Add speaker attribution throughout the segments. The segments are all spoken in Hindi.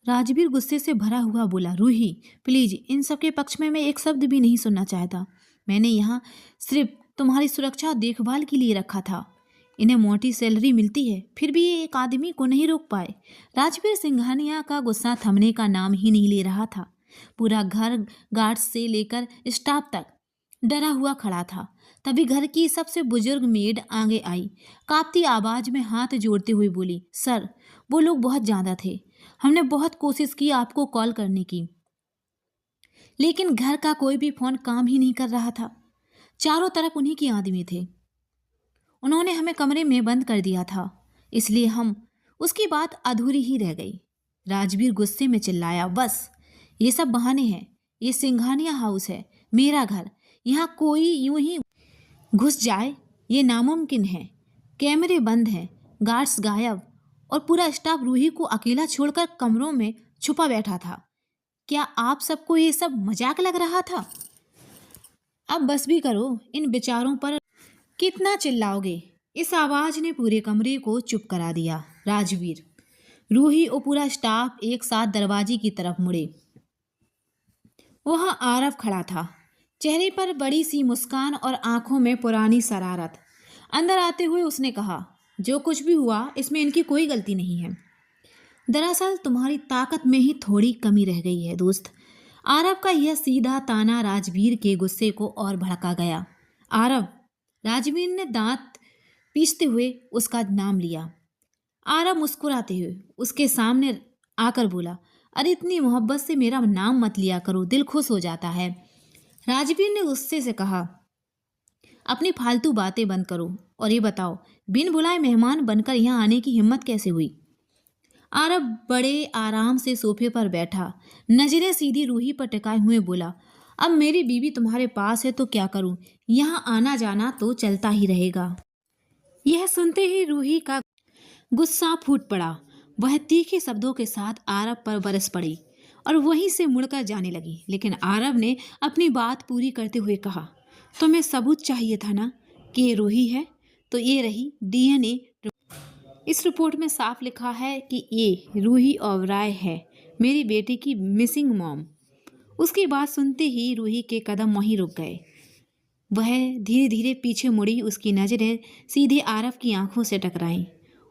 Speaker 1: राजवीर गुस्से से भरा हुआ बोला, रूही प्लीज, इन सब के पक्ष में मैं एक शब्द भी नहीं सुनना चाहता। मैंने यहाँ सिर्फ तुम्हारी सुरक्षा और देखभाल के लिए रखा था। इन्हें मोटी सैलरी मिलती है, फिर भी ये एक आदमी को नहीं रोक पाए। राजवीर सिंघानिया का गुस्सा थमने का नाम ही नहीं ले रहा था। पूरा घर गार्ड से लेकर स्टाफ तक डरा हुआ खड़ा था। तभी घर की सबसे बुजुर्ग मेड आगे आई, कांपती आवाज में हाथ जोड़ते हुए बोली, सर वो लोग बहुत ज्यादा थे। हमने बहुत कोशिश की आपको कॉल करने की, लेकिन घर का कोई भी फोन काम ही नहीं कर रहा था। चारों तरफ उन्हीं के आदमी थे। उन्होंने हमें कमरे में बंद कर दिया था, इसलिए हम उसकी बात अधूरी ही रह गई। राजवीर गुस्से में चिल्लाया, बस ये सब बहाने हैं। ये सिंघानिया हाउस है, मेरा घर। यहाँ कोई यूं ही घुस जाए ये नामुमकिन है। कैमरे बंद हैं, गार्ड्स गायब और पूरा स्टाफ रूही को अकेला छोड़कर कमरों में छुपा बैठा था। क्या आप सबको ये सब मजाक लग रहा था? अब बस भी करो, इन बेचारों पर कितना चिल्लाओगे? इस आवाज ने पूरे कमरे को चुप करा दिया। राजवीर, रूही और पूरा स्टाफ एक साथ दरवाजे की तरफ मुड़े। वहां आरव खड़ा था, चेहरे पर बड़ी सी मुस्कान और आंखों में पुरानी शरारत। अंदर आते हुए उसने कहा, जो कुछ भी हुआ इसमें इनकी कोई गलती नहीं है। दरअसल तुम्हारी ताकत में ही थोड़ी कमी रह गई है दोस्त। आरव का यह सीधा ताना राजवीर के गुस्से को और भड़का गया। आरव, राजवीर ने दांत पीसते हुए उसका नाम लिया। आरव मुस्कुराते हुए उसके सामने आकर बोला, अरे इतनी मोहब्बत से मेरा नाम मत लिया करो, दिल खुश हो जाता है। राजवीर ने गुस्से से कहा, अपनी फालतू बातें बंद करो और ये बताओ, बिन बुलाए मेहमान बनकर यहाँ आने की हिम्मत कैसे हुई? आरव बड़े आराम से सोफे पर बैठा, नजरें सीधी रूही पर टिकाए हुए बोला, अब मेरी बीवी तुम्हारे पास है तो क्या करूं? यहाँ आना जाना तो चलता ही रहेगा। यह सुनते ही रूही का गुस्सा फूट पड़ा। वह तीखे शब्दों के साथ आरव पर बरस पड़ी और वहीं से मुड़कर जाने लगी। लेकिन आरव ने अपनी बात पूरी करते हुए कहा, तुम्हें सबूत चाहिए था ना कि ये रूही है, तो ये रही डीएनए। इस रिपोर्ट में साफ लिखा है कि ये रूही ओबराय है, मेरी बेटी की मिसिंग मॉम। उसकी बात सुनते ही रूही के कदम वहीं रुक गए। वह धीरे धीरे पीछे मुड़ी, उसकी नजरें सीधे आरव की आंखों से टकराईं।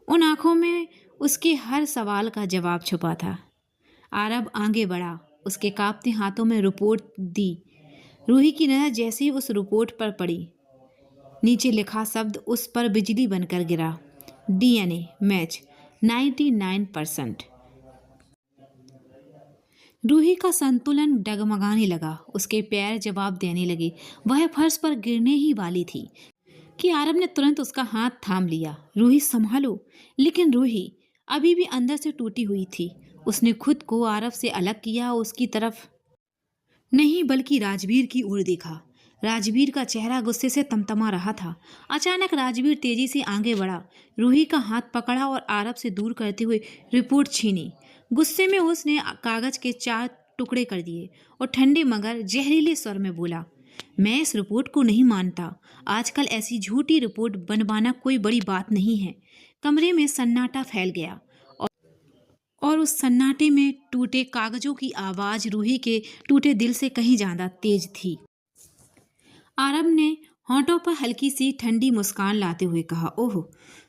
Speaker 1: उन आंखों में उसके हर सवाल का जवाब छुपा था। आरव आगे बढ़ा, उसके कांपते हाथों में रिपोर्ट दी। रूही की नज़र जैसे ही उस रिपोर्ट पर पड़ी, नीचे लिखा शब्द उस पर बिजली बनकर गिरा, डीएनए मैच 99%। रूही का संतुलन डगमगाने लगा, उसके पैर जवाब देने लगे। वह फर्श पर गिरने ही वाली थी कि आरव ने तुरंत उसका हाथ थाम लिया। रूही संभालो। लेकिन रूही अभी भी अंदर से टूटी हुई थी। उसने खुद को आरव से अलग किया, उसकी तरफ नहीं बल्कि राजवीर की ओर देखा। राजवीर का चेहरा गुस्से से तमतमा रहा था। अचानक राजवीर तेजी से आगे बढ़ा, रूही का हाथ पकड़ा और आरव से दूर करते हुए रिपोर्ट छीनी। गुस्से में उसने कागज के 4 टुकड़े कर दिए और ठंडे मगर जहरीले स्वर में बोला, मैं इस रिपोर्ट को नहीं मानता। आजकल ऐसी झूठी रिपोर्ट बनवाना कोई बड़ी बात नहीं है। कमरे में सन्नाटा फैल गया और उस सन्नाटे में टूटे कागजों की आवाज रूही के टूटे दिल से कहीं ज्यादा तेज थी। आरव ने होंठों पर हल्की सी ठंडी मुस्कान लाते हुए कहा, ओह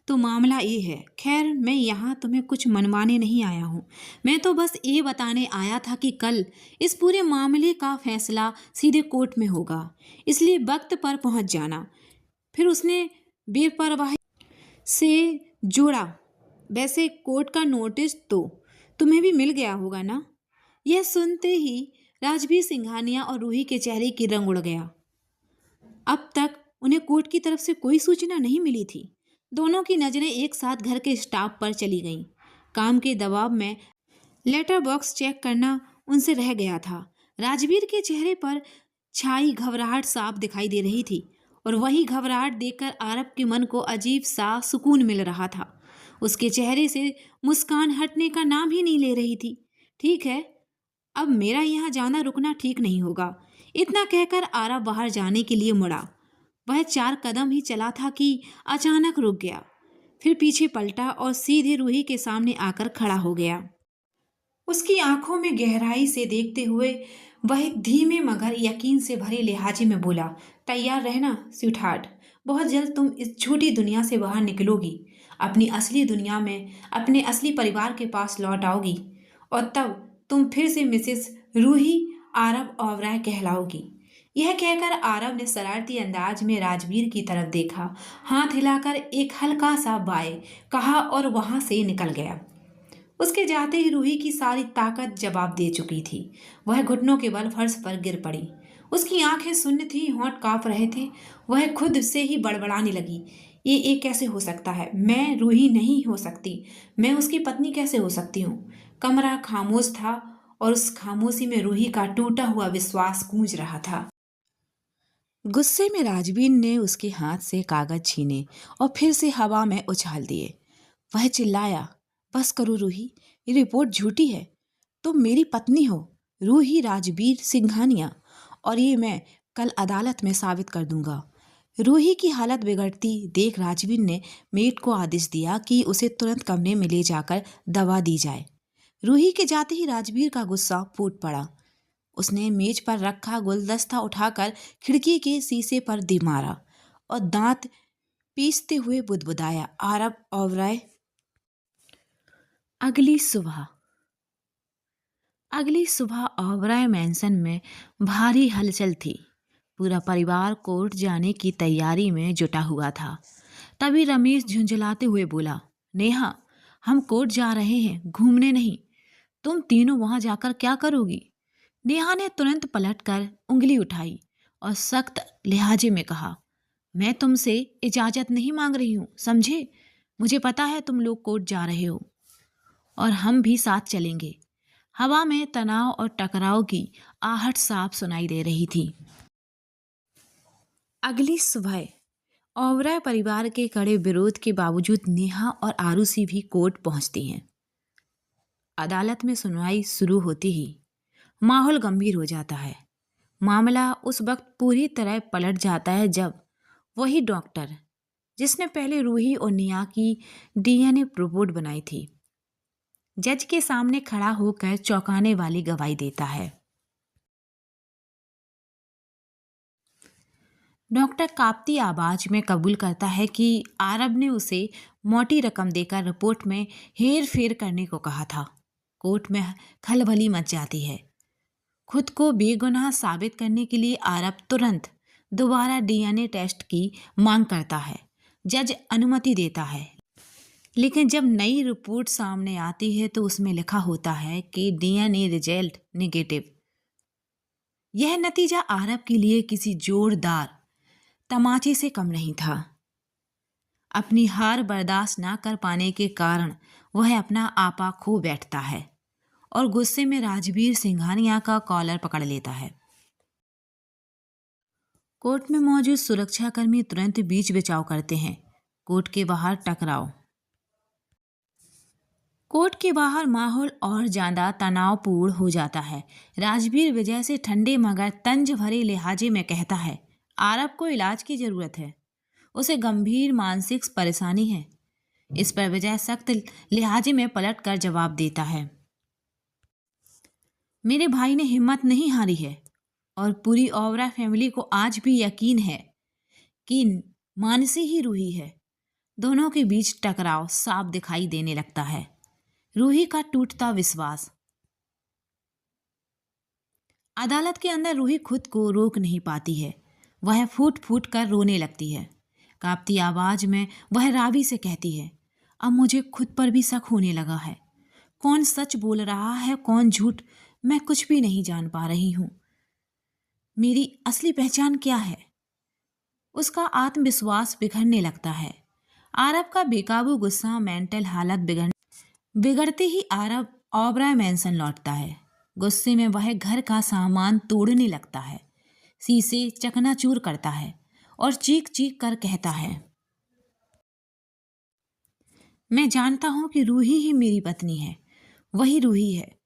Speaker 1: तो मामला ये है। खैर, मैं यहाँ तुम्हें कुछ मनवाने नहीं आया हूँ। मैं तो बस ये बताने आया था कि कल इस पूरे मामले का फैसला सीधे कोर्ट में होगा, इसलिए वक्त पर पहुँच जाना। फिर उसने बेपरवाही से जोड़ा, वैसे कोर्ट का नोटिस तो तुम्हें भी मिल गया होगा ना? यह सुनते ही राजवीर सिंघानिया और रूही के चेहरे की रंग उड़ गया। अब तक उन्हें कोर्ट की तरफ से कोई सूचना नहीं मिली थी। दोनों की नजरें एक साथ घर के स्टाफ पर चली गईं। काम के दबाव में लेटर बॉक्स चेक करना उनसे रह गया था। राजवीर के चेहरे पर छाई घबराहट साफ दिखाई दे रही थी और वही घबराहट देखकर आरव के मन को अजीब सा सुकून मिल रहा था। उसके चेहरे से मुस्कान हटने का नाम ही नहीं ले रही थी। ठीक है, अब मेरा यहाँ जाना रुकना ठीक नहीं होगा। इतना कहकर आरव बाहर जाने के लिए मुड़ा। वह 4 कदम ही चला था कि अचानक रुक गया, फिर पीछे पलटा और सीधे रूही के सामने आकर खड़ा हो गया। उसकी आंखों में गहराई से देखते हुए वह धीमे मगर यकीन से भरे लहजे में बोला, तैयार रहना स्वीटहार्ट। बहुत जल्द तुम इस छोटी दुनिया से बाहर निकलोगी, अपनी असली दुनिया में अपने असली परिवार के पास लौट आओगी, और तब तुम फिर से मिसेस रूही आरब ओबराय कहलाओगी। यह कहकर आरब ने शरारती अंदाज में राजवीर की तरफ देखा, हाथ हिलाकर एक हल्का सा बाय कहा और वहां से निकल गया। उसके जाते ही रूही की सारी ताकत जवाब दे चुकी थी। वह घुटनों के बल फर्श पर गिर पड़ी। उसकी आंखें शून्य थी, होंठ कांप रहे थे। वह खुद से ही बड़बड़ाने लगी, ये कैसे हो सकता है? मैं रूही नहीं हो सकती। मैं उसकी पत्नी कैसे हो सकती हूँ? कमरा खामोश था और उस खामोशी में रूही का टूटा हुआ विश्वास गूंज रहा था। गुस्से में राजवीर ने उसके हाथ से कागज छीने और फिर से हवा में उछाल दिए। वह चिल्लाया, बस करो रूही, ये रिपोर्ट झूठी है। तुम मेरी पत्नी हो, रूही राजवीर सिंघानिया, और ये मैं कल अदालत में साबित कर दूंगा। रूही की हालत बिगड़ती देख राजवीर ने मेट को आदेश दिया कि उसे तुरंत कमरे में ले जाकर दवा दी जाए। रूही के जाते ही राजवीर का गुस्सा फूट पड़ा। उसने मेज पर रखा गुलदस्ता उठाकर खिड़की के शीशे पर दे मारा और दांत पीसते हुए बुदबुदाया, आरब ओबराय। अगली सुबह ओबराय मैंसन में भारी हलचल थी। पूरा परिवार कोर्ट जाने की तैयारी में जुटा हुआ था। तभी रमेश झुंझलाते हुए बोला, नेहा, हम कोर्ट जा रहे हैं, घूमने नहीं। तुम तीनों वहां जाकर क्या करोगी? नेहा ने तुरंत पलटकर उंगली उठाई और सख्त लहजे में कहा, मैं तुमसे इजाजत नहीं मांग रही हूं, समझे? मुझे पता है तुम लोग कोर्ट जा रहे हो और हम भी साथ चलेंगे। हवा में तनाव और टकराव की आहट साफ सुनाई दे रही थी। अगली सुबह ओबराय परिवार के कड़े विरोध के बावजूद नेहा और आरुषि भी कोर्ट पहुंचती हैं। अदालत में सुनवाई शुरू होती ही माहौल गंभीर हो जाता है। मामला उस वक्त पूरी तरह पलट जाता है जब वही डॉक्टर जिसने पहले रूही और नेहा की डीएनए रिपोर्ट बनाई थी, जज के सामने खड़ा होकर चौंकाने वाली गवाही देता है। डॉक्टर कांपती आवाज में कबूल करता है कि आरब ने उसे मोटी रकम देकर रिपोर्ट में हेर फेर करने को कहा था। कोर्ट में खलबली मच जाती है। खुद को बेगुनाह साबित करने के लिए आरब तुरंत दोबारा डीएनए टेस्ट की मांग करता है। जज अनुमति देता है, लेकिन जब नई रिपोर्ट सामने आती है तो उसमें लिखा होता है कि डीएनए रिजल्ट नेगेटिव। यह नतीजा आरब के लिए किसी जोरदार तमाचे से कम नहीं था। अपनी हार बर्दाश्त ना कर पाने के कारण वह अपना आपा खो बैठता है और गुस्से में राजवीर सिंघानिया का कॉलर पकड़ लेता है। कोर्ट में मौजूद सुरक्षाकर्मी तुरंत बीच बचाव करते हैं। कोर्ट के बाहर टकराव। कोर्ट के बाहर माहौल और ज्यादा तनावपूर्ण हो जाता है। राजवीर विजय से ठंडे मगर तंज भरे लहजे में कहता है, आरब को इलाज की जरूरत है, उसे गंभीर मानसिक परेशानी है। इस पर विजय सख्त लहजे में पलट कर जवाब देता है, मेरे भाई ने हिम्मत नहीं हारी है और पूरी ओबराय फैमिली को आज भी यकीन है कि मानसी ही रूही है। दोनों के बीच टकराव साफ दिखाई देने लगता है। रूही का टूटता विश्वास। अदालत के अंदर रूही खुद को रोक नहीं पाती है। वह फूट फूट कर रोने लगती है। कांपती आवाज में वह रावी से कहती है, अब मुझे खुद पर भी शक होने लगा है। कौन सच बोल रहा है, कौन झूठ, मैं कुछ भी नहीं जान पा रही हूं। मेरी असली पहचान क्या है? उसका आत्मविश्वास बिखरने लगता है। आरब का बेकाबू गुस्सा, मेंटल हालत बिगड़ते ही आरब ओबराय मैंसन लौटता है। गुस्से में वह घर का सामान तोड़ने लगता है, शीशे चकनाचूर करता है और चीख चीख कर कहता है, मैं जानता हूं कि रूही ही मेरी पत्नी है, वही रूही है,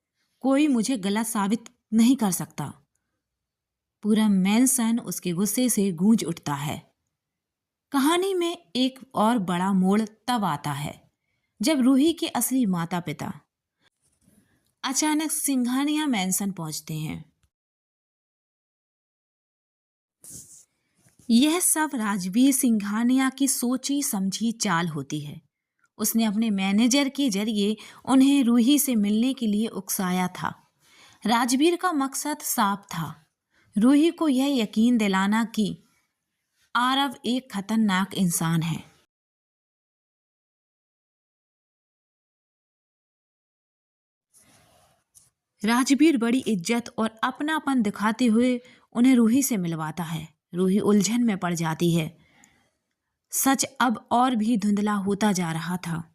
Speaker 1: कोई मुझे गलत साबित नहीं कर सकता। पूरा मैंसन उसके गुस्से से गूंज उठता है। कहानी में एक और बड़ा मोड़ तब आता है जब रूही के असली माता पिता अचानक सिंघानिया मैंसन पहुंचते हैं। यह सब राजवीर सिंघानिया की सोची समझी चाल होती है। उसने अपने मैनेजर के जरिए उन्हें रूही से मिलने के लिए उकसाया था। राजवीर का मकसद साफ था, रूही को यह यकीन दिलाना कि आरव एक खतरनाक इंसान है। राजवीर बड़ी इज्जत और अपनापन दिखाते हुए उन्हें रूही से मिलवाता है। रूही उलझन में पड़ जाती है। सच अब और भी धुंधला होता जा रहा था।